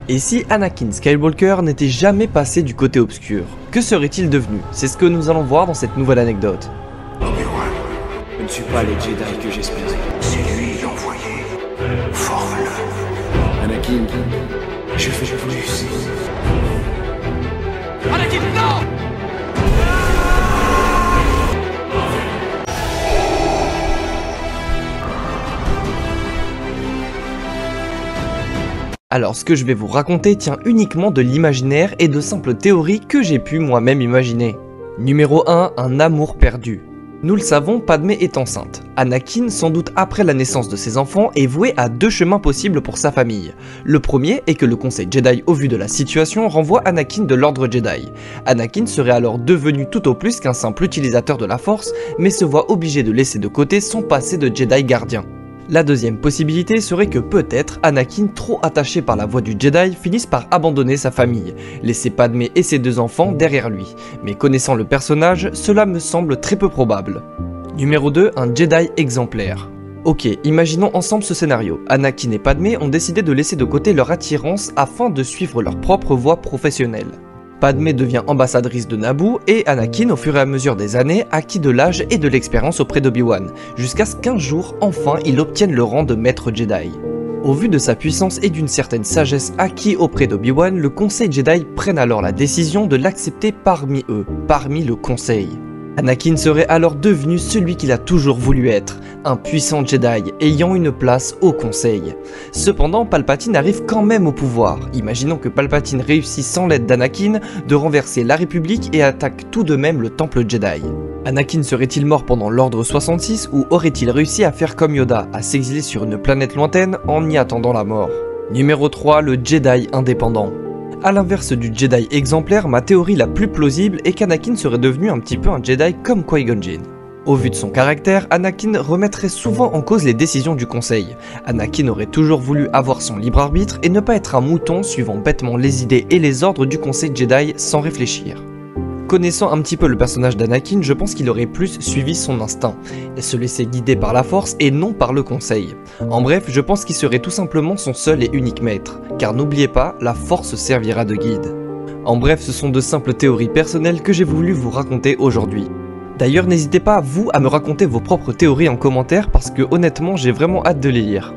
Et si Anakin Skywalker n'était jamais passé du côté obscur, que serait-il devenu? C'est ce que nous allons voir dans cette nouvelle anecdote. Obi-Wan, je ne suis pas les Jedi que j'espérais. C'est lui l'envoyé. Forme-le. Anakin, je fais plus. Anakin, non! Alors ce que je vais vous raconter tient uniquement de l'imaginaire et de simples théories que j'ai pu moi-même imaginer. Numéro 1, un amour perdu. Nous le savons, Padmé est enceinte. Anakin, sans doute après la naissance de ses enfants, est voué à deux chemins possibles pour sa famille. Le premier est que le Conseil Jedi, au vu de la situation, renvoie Anakin de l'ordre Jedi. Anakin serait alors devenu tout au plus qu'un simple utilisateur de la Force, mais se voit obligé de laisser de côté son passé de Jedi gardien. La deuxième possibilité serait que peut-être Anakin, trop attaché par la voie du Jedi, finisse par abandonner sa famille, laisser Padmé et ses deux enfants derrière lui. Mais connaissant le personnage, cela me semble très peu probable. Numéro 2, un Jedi exemplaire. Ok, imaginons ensemble ce scénario. Anakin et Padmé ont décidé de laisser de côté leur attirance afin de suivre leur propre voie professionnelle. Padmé devient ambassadrice de Naboo et Anakin, au fur et à mesure des années, acquit de l'âge et de l'expérience auprès d'Obi-Wan, jusqu'à ce qu'un jour, enfin, il obtienne le rang de maître Jedi. Au vu de sa puissance et d'une certaine sagesse acquis auprès d'Obi-Wan, le Conseil Jedi prenne alors la décision de l'accepter parmi eux, parmi le Conseil. Anakin serait alors devenu celui qu'il a toujours voulu être, un puissant Jedi ayant une place au Conseil. Cependant, Palpatine arrive quand même au pouvoir. Imaginons que Palpatine réussit sans l'aide d'Anakin de renverser la République et attaque tout de même le Temple Jedi. Anakin serait-il mort pendant l'Ordre 66 ou aurait-il réussi à faire comme Yoda, à s'exiler sur une planète lointaine en y attendant la mort? Numéro 3, le Jedi indépendant. A l'inverse du Jedi exemplaire, ma théorie la plus plausible est qu'Anakin serait devenu un petit peu un Jedi comme Qui-Gon Jinn. Au vu de son caractère, Anakin remettrait souvent en cause les décisions du Conseil. Anakin aurait toujours voulu avoir son libre arbitre et ne pas être un mouton suivant bêtement les idées et les ordres du Conseil Jedi sans réfléchir. Connaissant un petit peu le personnage d'Anakin, je pense qu'il aurait plus suivi son instinct, et se laisser guider par la Force et non par le Conseil. En bref, je pense qu'il serait tout simplement son seul et unique maître, car n'oubliez pas, la Force servira de guide. En bref, ce sont de simples théories personnelles que j'ai voulu vous raconter aujourd'hui. D'ailleurs, n'hésitez pas, vous, à me raconter vos propres théories en commentaire, parce que honnêtement, j'ai vraiment hâte de les lire.